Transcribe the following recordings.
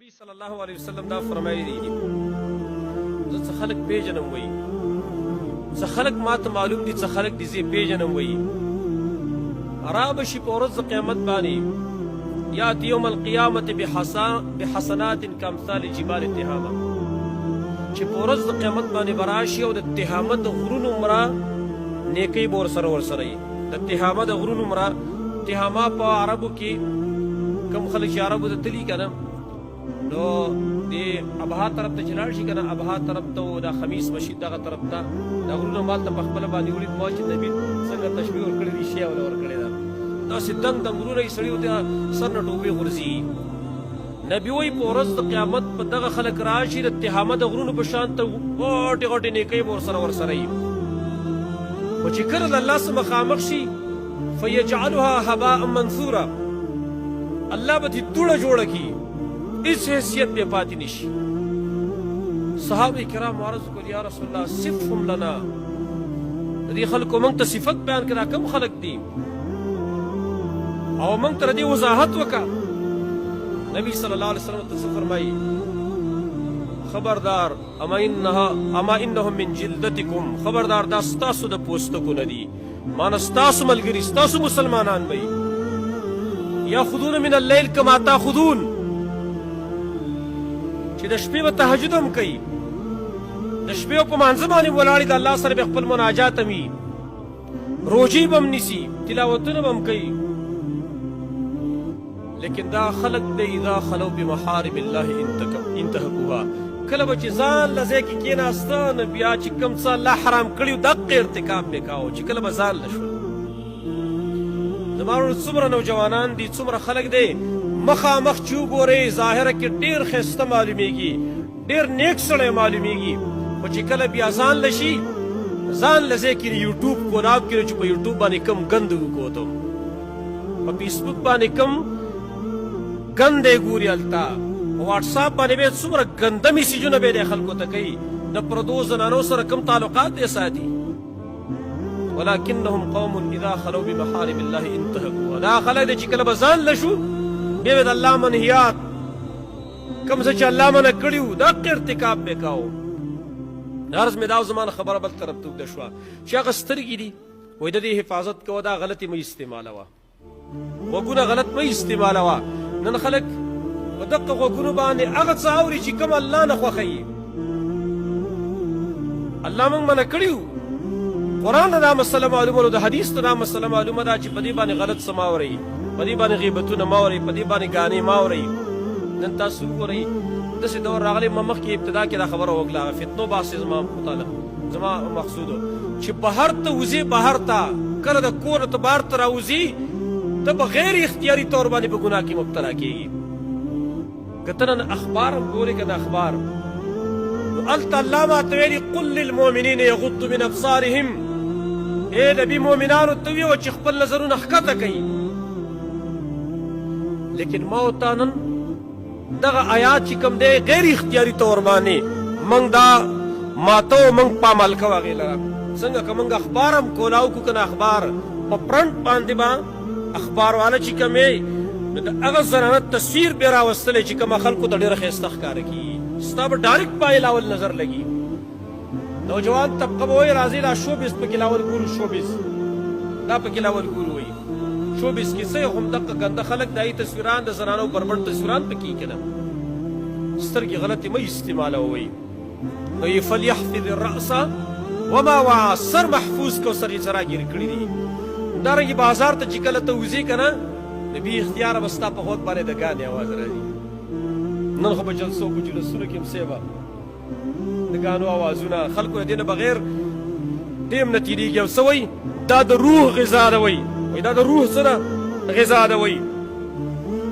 نبی صلی الله علیه وسلم دا فرمایلی دي زه څه خلک پیژنم وایي څه خلک ماته معلوم دي څه خلک دي زه پیژنم وایي را به شي په ورځ د قیامت باندې یاتي یوم القیامة بحسنات کامثال جبال تهامه چې په ورځ د قیامت باندې به راشي او د تهامه د غرونو عمره نیکۍ به ورسره وي د تهامه د غرونو عمره تهامه په عربو کې کم خلک چې عربو ته تلي که نه نو د ابها طرف ته چې لاړ شي که نه ابها طرف ته دا خمیس مسجد دغه طرف ته دا غرونه مالته په خپله باندې ولید ما چې نبي څنګه تشبیه ورکړې دي شی وله ورکړې ده داسې دنګ دنګ غرونه یې سړي ورته سر نه ټوپې غورځي نبي وایي په ورځ د قیامت په دغه خلک راشي د تهامه د غرونو په شان ته غوټې غوټې نیکۍ به ورسره وي خو چې کله د الله سره مخامخ شي فیجعلها هباء منثورا الله به دې دوړه جوړه کړي هیڅ حیثیت بې پاتې نشي صحابه کرام عرض وکړل یا رسول الله صفهم لنا د دې خلکو موږ ته صفت بیان کړه کوم خلک دي او موږ ته د دې وضاحت وکړه نبی صلی الله علیه وسلم ته څه فرمایي خبردار اما انهم من جلدتکم خبردار دا ستاسو د پوستکو نه دي مانه ستاسو ملګري ستاسو مسلمانان وي یاخذون من اللیل کما تاخذون چې د شپې به تهجد هم کوي د شپې په مانځه باندې ولاړې د الله سره به خپل مناجات هم وي روژې به هم نیسي تلاوتونه به هم کوي لیکن دا خلق دی اذا خلو بمحارم الله انتهکوها کله به چې ځان له ځای کې کېناسته نو بیا چې کوم څه الله حرام کړي وو دقه ارتکاب به کاوه چې کله به ځان له شول زما وروڼو څومره نوجوانان دي څومره خلک دی مخامخ چې وګورئ ظاهره کې ډېر ښایسته معلومیږي ډېر نیک سړی معلومیږي خو چې کله بیا ځان له شي ځان له ځای کې یوټوب کوناب کې چې په یوټوب باندې کم ګند وګوتو په فیسبوک باندې کم ګند یې ګوري هلته په واټساپ باندې به څومره ګنده میسیجونه به یې خلکو ته کوي د پردو زنانو سره کم تعلقات یې ساتي ولکنهم قوم اذا خلو بمحارم الله انتهکوها دا خلک دی چې کله به ځان له شو بیا به د الله منهیات کوم څه چې الله منع کړي وو دقه ارتکاب به کوو غرض مې دا زما خبره بل طرف ته اوږده شوه چې هغه سترګې دي وایي د دې حفاظت کوه دا غلطې مه استعمالوه غوږونه غلط مه استعمالوه نن خلک په دقه غوږونو باندې هغه څه اوري چې کوم الله نه خوښوي الله موږ منع کړي وو قرآن ته دا مسله معلومه ده د حدیث ته دا مسله معلومه ده چې په دې باندې غلط څه مه اورئ په دې باندې غیبتونه مه اورئ په دې باندې ګانې مه اورئ نن تاسو وګورئ داسې دور راغلی ما مخکې ابتدا کې دا خبره وکړه هغه فتنو باسې زما متعلق زما مقصود چې بهر ته وځې بهر ته کله د کور ته بهر ته راوځي ته په غیر اختیاري طور باندې په ګناه کې مبتلا کېږي که ته نن اخبار هم ګورې که د اخبار نو هلته الله ماته ویلي قل للمؤمنین یغضوا من ابصارهم ای نبي مؤمنانو ته ویوه چې خپل نظرونه ښکته کوي لیکن ما ورته نن دغه آیات چې کوم دی غیر اختیاري طور باندې موږ دا ماته و موږ په عمل کوو هغې لره څنګه که موږ اخبار هم کولاو کړو که نه اخبار په پرنټ باندې به اخبار والا چې کوم یې نو د هغه زنانه تصویر بیا راوستلی چې کومه خلکو ته ډېره ښایسته ښکاره کېږي ستا به ډایرکټ پای لاول نظر لګي نوجوان طبقه به وایي راځئ دا شوبیز پکې لاول ګورو شوبیز دا پکې لاول ګورو وایي شوبیز کې څه همدغه ګنده خلک د هغې تصویران د زنانو بربنډ تصویران پکې که نه سترګې غلطې مه استعمالوه وایي وایي فلیحفظ الرأس وما وعا سر محفوظ کو سر یې سراګیر کړي دي همدارنګې بازار ته چې کله ته وځې که نه د بې اختیاره به ستا په غوږ باندې د ګانې اواز راځي نن خو په جلسو په جلسونو کې هم سیبه د ګانو اوازونه خلکو د دې نه بغیر ډیم نه تېرېږي او څه وایي دا د روح غذا ده وایي دا د روح څه ده غذا ده وایي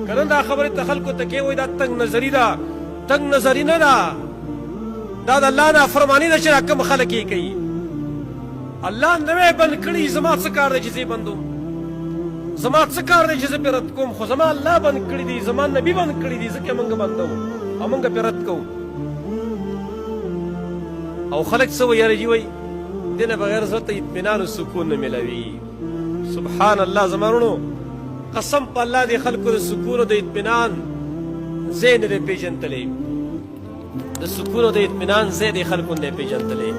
که نن دا خبرې ته خلکو ته کوې وایي دا تنګ نظري ده تنګ نظري نه ده دا د الله نافرماني ده چې دا کوم خلک یې کوي الله نوی بند کړي زما څه کار دی چې زه بندوم زما څه کار دی چې زه پې رد کوم خو زما الله بند کړي دي زما نبي بند کړي دي ځکه موږ بندوو او موږ پې رد کوو او خلک څه وایي یاره جي وایي دې نه بغیر زړه ته اطمینان و سکون نه میلاوي سبحان الله زما وروڼو قسم په الله دې خلکو د سکون او د اطمینان ځای نه دی پېژندلی د سکون او د اطمینان ځای دی خلکو نه دی پېژندلی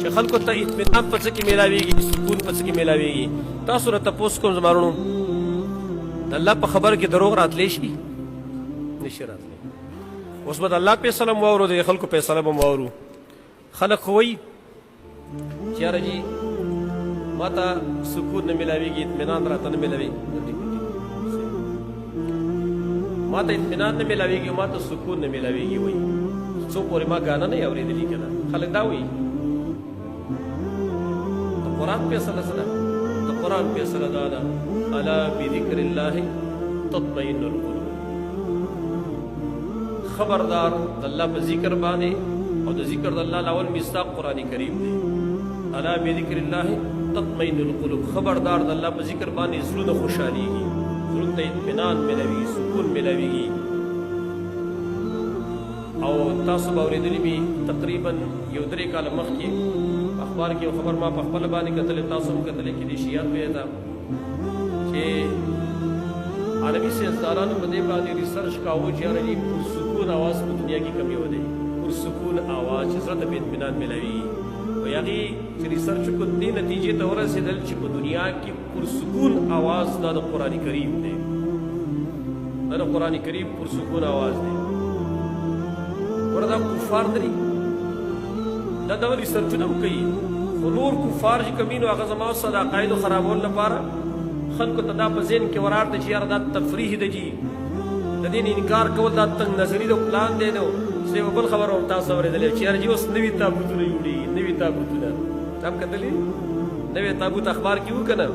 چې خلکو ته اطمینان په څه کې میلاویږي سکون په څه کې میلاویږي تاسو را تپوس کوم زما وروڼو د الله په خبره کې دروغ راتلی شي نشي راتلی اوس به د الله فیصله م واورو د خلکو فیصله به م واورو خلک خو وایي چې یاره جي ما ته سکون نه میلاویږي اطمینان راته نه میلاوي ما ته اطمینان نه میلاویږي ما ته سکون نه میلاویږي وایي څو پورې ما ګانا نه اورېدلي که نه خلک دا وایي د قرآن فیصله څه ده د قرآن فیصله دا ده الا بذکر الله تطمئن القلوب خبردار د الله په ذکر باندې او د ذکر د الله الاول مصداق قرآن کریم دی الا بذکر الله تطمئن القلوب خبردار د الله په ذکر باندې زړونه خوشحالیږي زړونو ته اطمینان میلاوي سکون میلاویږي او تاسو به اورېدلي وي تقریبا یو 3 کاله مخکې اخبار کې یو خبر ما په خپله باندې کتلی تاسو هم کتلی کېدای شي یاد به یې ده چې عالمي سیاستدانانو په دې باندې ریسرچ کاوه چې یاره پرسکون اواز په دنیا کې کم یو دی پرسکون اواز چې زړه ته په اطمینان میلاوي او هغې چې ریسرچ وکړو دې نتیجې ته ورسېدل چې په دنیا کې پرسکون اواز دا د قرآن کریم دی دا د قرآن کریم پرسکون اواز دی ګوره دا کفار لري دا ډول ریسرچونه هم کوي خو نور کفار چې کوم وي نو هغه زما اوس د عقایدو خرابولو لپاره خلکو ته دا په ذهن کې ورار دی چې یاره دا تفریح ده جي د دې نه انکار کول دا تنګ نظري د پلان دی نو چې یو بل خبره هم تاسو اورېدلی چې یاره جي اوس نوي تابوتونه جوړېږي نوي تابوتونه تا هم کتلي نوی تابوت اخبار کې وو که نه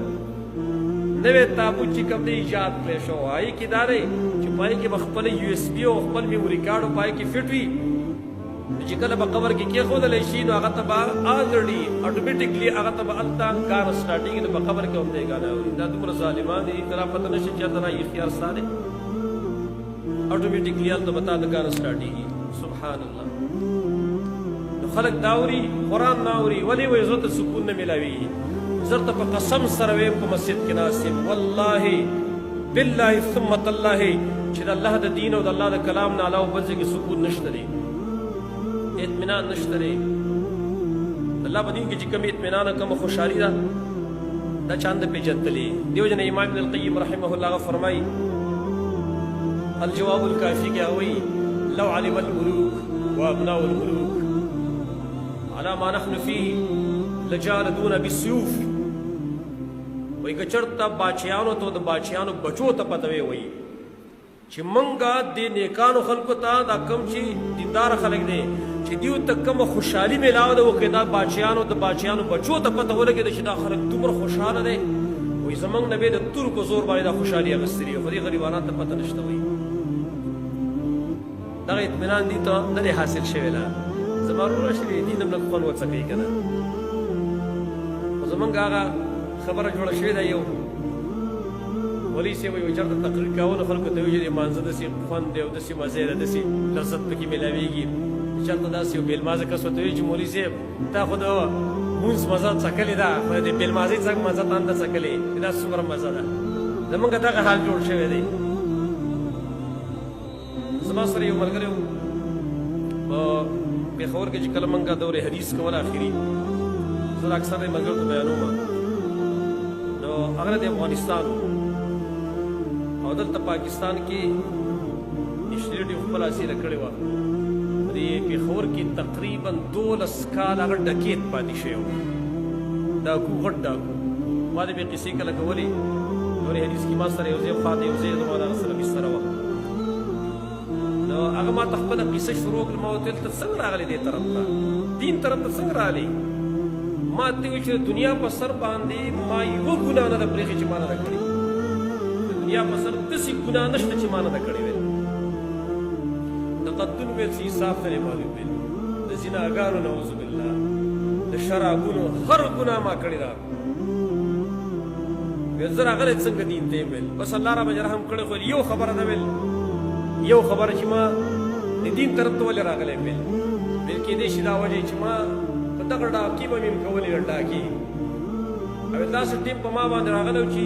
نوی تابوت چې کوم دی ایجاد کړی شو هغې کې دا دی چې په هغې کې به خپله یو ایس بي او خپل میموري کارډ په هغې کې فټ وي چې کله به قبر کې کېښودلی شي نو هغه ته به آلرډي اټومیټیکلي هغه ته به هلته کار سټارټېږي نو په قبر کې هم دی ګانا اوري دا دومره ظالمان دي ته را پته نه شي چې هلته را اختیار ستا دی اټومیټیکلي هلته به تا د کار سټارټېږي سبحان الله نو خلک دا اوري قرآن نه اوري ولې وایي زړه ته سکون نه میلاویږي زه درته په قسم سره ویم په مسجد کې ناست یم والله بالله ثم تالله چې د الله د دین او د الله د کلام نه علاوه بل ځای کې سکون نشته دی اطمینان نشته دی الله په دین کې چې کوم اطمینان او کوم خوشحالي ده دا چا نه پېژندلې دیو جن امام ابن القیم رحمه الله هغه فرمایي الجواب الکافي کې هغه وایي لو علم الملوک وابناء الملوک على ما نحن فيه لجالدون بالسيوف وایي که چېرته باچیانو ته د باچیانو بچو ته پته وایي چې منګه د نیکانو خلکو ته دا کم چې دیندار خلک دی چې دیو ته کومه خوشحالي میلاو ده وکړي دا باچیانو د باچیانو بچو ته پته ولګېده چې دا خلک دومره خوشحاله دی وایي زموږ نه به د تورو په زور باندې دا خوشحالي اخیستې وي خو دې غریبانو ته پته نشته وایي دغه اطمینان دې ته نه دی حاصل شوی لا زما وروره چې دین هم لږ خوند وڅکوي که نه خو زموږ هغه خبره جوړه شوې ده یو ولي صاحب یو چېرته تقریر کاوه نو خلکو ته وایي چې د مانځه داسې خوند دی او داسې مزې ده داسې لذت پکې میلاویږي چېرته داسې یو بېلمازه کس ورته وایي چې مولوي صاحب تا خو د مونځ مزه څکلې ده خو د بېلمازۍ مزه تا هم ده څکلې دا څومره مزه ده زمونږ دغه حال جوړ شوی دی زما سره یو ملګری و په پېښور کې چې کله مونږ دورې حدیث کول اخري زه اکثر د ملګرو ته بیانوم نو هغه د افغانستان او دلته پاکستان کې انشټیټیوټ خپل حاصله کړې وه دې پېښور کې تقریبا 12 کال هغه ډکیت پاتې شوی و ډاکو غټ ډاکو ما دې بې قصې کله کولې دورې حدیث کې ما سره یو ځای خوا ته یو ځای زما د هغه سره بستره وه نو هغه ما ته خپله قصه شروع کړل ما ورته ویل ته څنګه راغلی دې طرف ته دین طرف ته څنګه راغلی ما ته ویل چې د دنیا په سر باندې ما یوه ګناه نه ده پرېښې چې ما نه ده کړې د دنیا په سر داسې ګناه نشته چې ما نه ده کړې ویل د قتلون ویل چې انصاف نه معلوم ویل د زناګانو نعوذ بالله د شرابونو هر ګناه ما کړې ده ویل زه راغلی څنګه دین ته ویل بس الله را باندې رحم کړی خو یو خبره ده ویل یو خبره چې ما د دین طرف ته ولې راغلی ویل ویل کېدای شي دا وجه چې ما په دغه ډاکې به مې هم کولې ډاکې او داسې ټیم په ما باندې راغلی و چې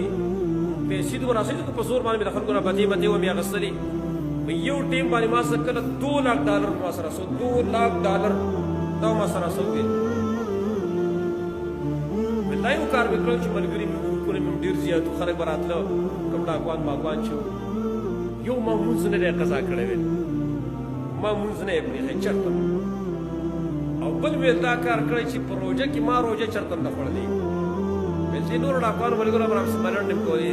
پیسې دومره راسېدې په زور باندې مې د خلکو نه بدې بدې ومې اخیستلې په یو ټیم باندې ما سره کله $2 لک ما سره سو $2 لک دا ما سره سو ویل دا یو کار مې کړی چې ملګري مې ګروپونه مې ډېر زیات وو خلک به راتله کوم ډاکوان باګوان چې یو ما مونځ نه دی قضا کړی ویل ما مونځ نه یې پرېښی چېرته او بل مې دا کار کړی چې په روژه کې ما روژه چېرته نه خوړلی ویل دې نورو ډاکوانو ملګرو به راسره بلنډ هم کولې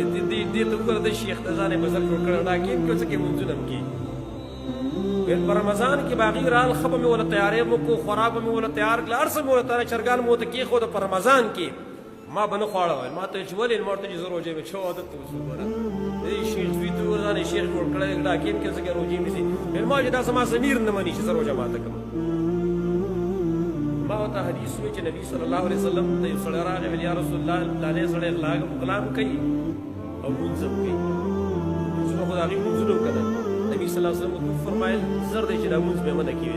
دې ته وګوره د شیخ د ځان یې بزر جوړ کړی ډاکې هم کې څه کې مونځونه هم کې ویل په رمضان کې باغي رال ښه به مې ورله تیارې مو کو خوراک به مې ورله تیار کړل هر څه مې ورله تیار چرګان مې ورته کېښوده په رمضان کې ما به نه خواړه ویل ما ته چې ولې ما ورته چې زه روژه مې څه عادت ته وسو ګوره شیخ دوی ته ورځانې شیخ جوړ کړی ډاکې هم کې څه کې روژې نیسي ویل ما چې دا زما ضمیر نه مني چې زه روژه ماته کړم ما ورته حدیث وی چې نبي صلی الله علیه وسلم ته یو سړی راغی ویل یا رسول الله فلانی سړی غلا هم کوي او لمونځ هم کوي لمونځونه خو د هغې لمونځونه وو که نه نبي صلی الله علیه وسلم ورته وفرمایل زر دی چې دا لمونځ بې منع کړي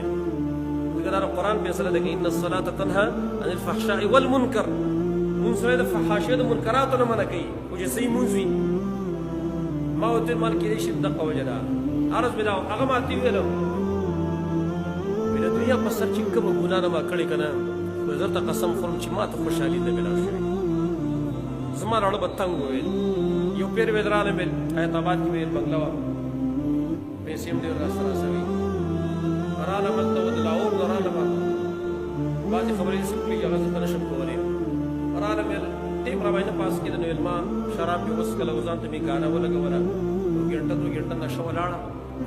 ځکه دا د قرآن فیصله ده که ان الصلاة تنهى عن الفحشاء والمنکر لمونځ سړی د فحاشۍ د منکراتو نه منع کوي خو چې صحیح لمونځ وي ما ورته ویل مال کېدای شي دغه وجه ده عرض مې دا هغه ما ته وویل د دنیا په سر چې کومه ګناه نه ما کړې که نه خو زه درته قسم خورم چې ما ته خوشحالي نه مېلاو شوې زما راړه به تنګ وویل یو پیر ویل راغلم ویل حیات آباد کې ویل بنګله وه پیسې هم ډېر راسره رسوي رالم هلته و د لاهور نه رالم بعضې خبرې داسې وکړي چې هغه زه ته نه شم کولی رالم ویل ټیم را باندې نه پاس کېده نو ویل ما شراب مې وڅښله او ځان ته مې ګاڼه ولګوله 2 ګنټه نشه ولاړه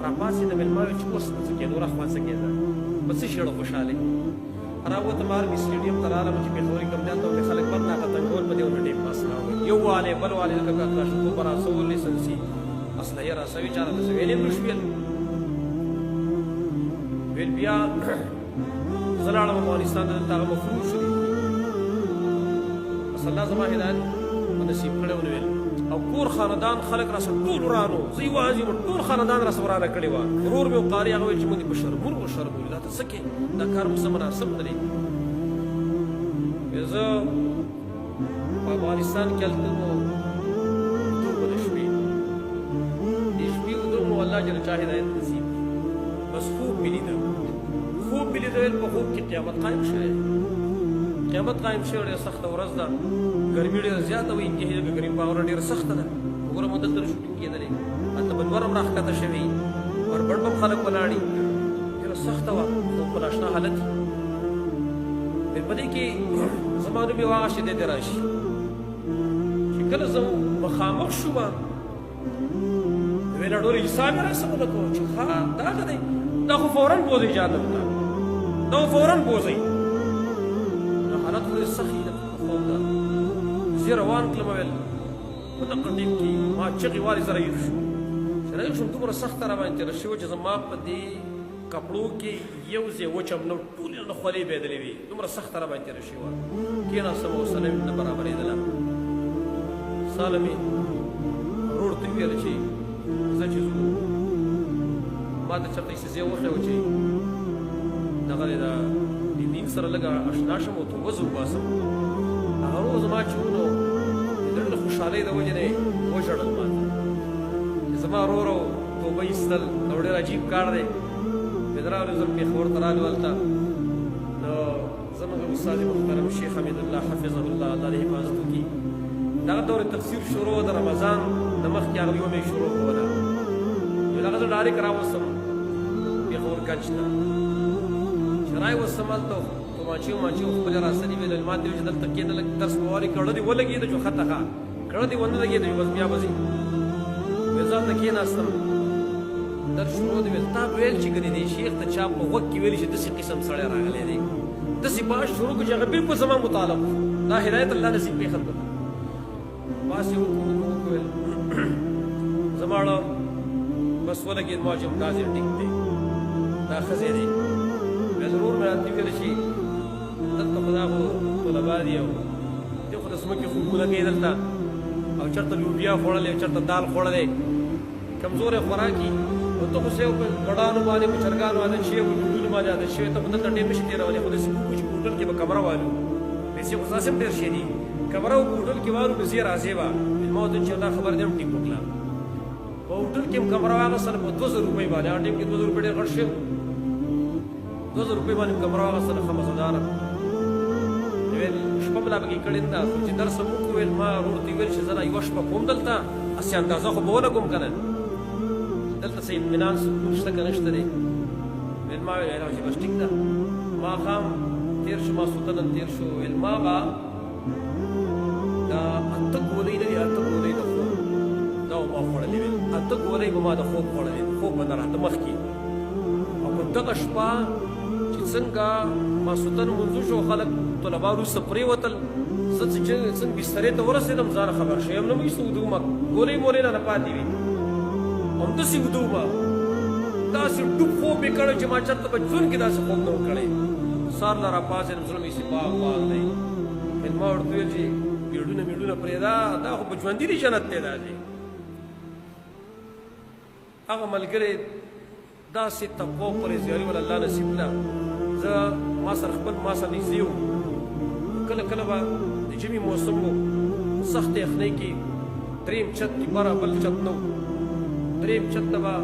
را پاڅېدم ویل ما ویل چې اوس څه کېده نور اخوا څه کېده په څه شي خوشحالۍ راووتم آرمي سټېډیم ته رالم چې پېښوري کمپنیان ته مې خلک بد ناکه تنګول په دې ونه ټیم پاس راوړي یو والی بل والی لکه کلاشینکوف به راسول لیسنسي اسلحې راسوي چا راته څه ویلې هم نه شو ویل ویل بیا زه لاړم افغانستان ته دلته هغه مفروض شو بس الله زما هدایت په نصیب کړی ونه ویل او کور خاندان خلک راسره ټول ورانو زه یوازې وم ټول خاندان راسره ورانه کړې وه ورور مې و قاري هغه ویل چې موږ دې په شرمور وشرمولي دا ته څه کې دا کار مو څه مناسب نه دی زه په افغانستان کې هلته نو اوبه د شپې دې شپې اوده مو الله جل چا هدایت نصیب بس خوب مې لیده ویل په خوب کې قیامت قایم شوی قیامت قایم شوی ډېره سخته ورځ ده ګرمي ډېره زیاته وي انتهایي د ګرمي په واوره ډېره سخته ده وګوره مو دلته شوټینګ کېدلی هلته به لمر هم راښکته شوی وربړ به هم خلک ولاړي ډېره سخته وه خو په ناشنا حالت وي په دې کې زما نوم یو هغه شی دی دی راشي چې کله زه مخامخ شوم ویل ډېر حساب یې راسمونه کوم چې ښه دا ښه دی دا خو فوراً بوځئ جهنم ته دا خو فوراً بوځئ نو حالت خو ډېر سخت وي د خوب ده زه روان کړم ویل په دغه ټیم کې ما چغې والې زه راویښ شوم چې راویښ شوم دومره سخته راباندې تېره شوې چې زما په دې کپړو کې یو ځای وچم نه ټولې نه خولې بېدلې وې دومره سخته راباندې تېره شوې وه کېناستم او سلام نه برابرېدله ساله مې ورور ته وویل چې زه چې ځو ما ته چېرته یې ځای وښی و چې دغه دی د دین سره لږه اشنا شم او توبه زه وباسم هغه ورور زما چې و نو د زړه د خوشحالۍ د وجې نه یې وژړل ما ته چې زما ورور او توبه ایستل او ډېر عجیب کار دی راغلو زه پېښور ته راغلو هلته نو زموږ استاد محترم شیخ حمید الله حفظه الله الله دې حفاظت وکړي دغه دور تفسیر شروع د رمضان د مخکې هغه یوه مې شروع کوله نو هغه زه ډایرکټ راوستم پېښور ګنج ته چې راوستم هلته تومانچې ومانچې خپلې راسلې وې ما ته ویل چې دلته کښېنه لږ درس به ووایې کړه دې ولګېده چې ښه ته ښه کړه دې ونه لګېده بس بیا به ځي ویل زه هلته کښېناستم درس شروع دی ویل تا ویل چې ګنې دې شیخ ته چا په غوږ کې ویلي چې داسې قسم سړی راغلی دی داسې باش شروع کړو چې هغه بلکل زما مطالب دا هدایت الله نصیب پېښل کړه باس یې وویل زما اړه بس ولګېد ما چې دا ځای ټیک دی دا ښه ځای دی بیا ضرور مې راته ویل چې دلته خو دا خو طلبا دي او دې خو د ځمکې خوبونه کوي دلته او چېرته لوبیا خوړلی او چېرته دال خوړلی کمزوری خوراکي او ته خو سیو په ګډانو باندې په چرګانو عادت شوی په ډوډونو باندې عادت شوی ته خو دلته ټیم نشي تېرولی خو داسې وکړو چې په هوټل کې به کمره والو پیسې خو ستاسې هم ډېر شی دي کمره په هوټل کې والو نو زه راځې به ما ورته چې دا خبره دې هم ټیک وکړه خو هوټل کې هم کمره واغستله په 2000 روپۍ باندې. هغه ټایم کې 2000 روپۍ ډېر غټ شی و. 2000 روپۍ باندې مې کمره واغستله ښه مزهداره. ویل شپه به لا پکې کړې نه ده، خو چې درس هم وکړو ویل ما ورور ته ویل چې زه را یوه شپه کوم دلته، هسې اندازه خو به ولګوم که نه، دلته څه اطمینان سکون شته که نشته دی. ویل ما ویل چې بس ټیک ده. ماښام تېر شو، ماسخوتن تېر شو. ویل ما به دا 8 ګولۍ نه دي، 8 ګولۍ د خوب دا به ما خوړلې ویل. 8 ګولۍ به ما د خوب خوړلې، خوب به نه راته مخکې. او په دغه شپه چې څنګه ماسخوتن منځو شو، خلک طلبا وروسته پرېوتل، زه چې څنګه بسترې ته ورسېدم ځان خبر شوم نه مې څه وده ومه، ګولۍ مولۍ نه پاتې وي. همداسې وده ومه، داسې ډوب خوب مې کړی چې ما چېرته په ژوند کې داسې خوب نه و کړی. سهار له را پاڅېدم، زړه مې هسې باغ باغ دی. ما ورته ویل چې بیړونه میړونه پرېږده، دا خو په ژوندي دی جنت دی دا دی. هغه ملګری داسې تقوا او پرهیزګاري ول الله نصیب کړه. زه ما سره خپل ما سره نږدې و، کله کله به د ژمي موسم و، سخت یخنۍ کې درېیم چت کې بره بل چت نه و. درېیم چت ته به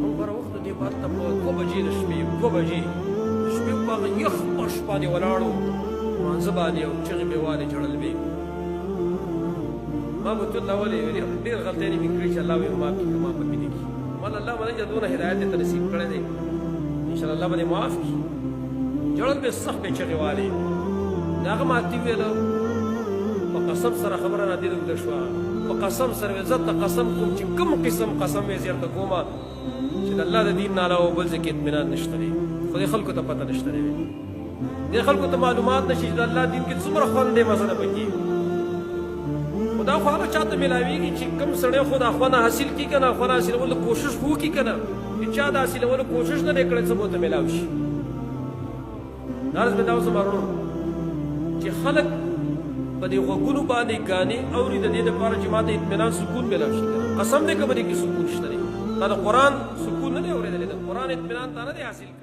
موږ بره وخت د دې بار ته په 2 بجې د شپې 2 بجې د شپې په هغه یخ فرش باندې ولاړ و، مانځه باندې او چغې مې والې جړل مې. ما به ورته الله ولې ډېر غلطیانې مې کړي چې الله ویل معاف کړي، ما په مینې کړي. ماله الله باندې چې دونه هدایت یې ته نصیب کړی دی، انشاءالله الله باندې معاف کړي. جړل مې سخت مې چغې والې. د هغه ماتې ویله په قسم سره خبره رادې اوږده شوه. په قسم سره ویل زه ته قسم کوم چې کوم قسم قسم مې زیرته کومه چې د الله د دین نه علاوه بل ځای کې اطمینان نشته دی، خو دې خلکو ته پته نشته دی. دې خلکو ته معلومات نشي چې د الله دین کې څومره خوند دی، مزه ده پکې. خو دا خو هغه چا ته میلاویږي چې کوم سړی خو دا خوند حاصل کړي که نه، خوند حاصلولو کوشش خو وکړي که نه. چې چا د حاصلولو کوشش نه دی کړی څه به ورته میلاو شي. غرض مې دا اوس وروڼو چې خلک په دې غوږونو باندې ګانې اوري د دې دپاره چې ما ته اطمینان سکون میلاو شي. قسم دی که په دې کې سکون شته دی. دا د قرآن سکون نه دی اورېدلی، د قرآن اطمینان تا نه دی حاصل کړی.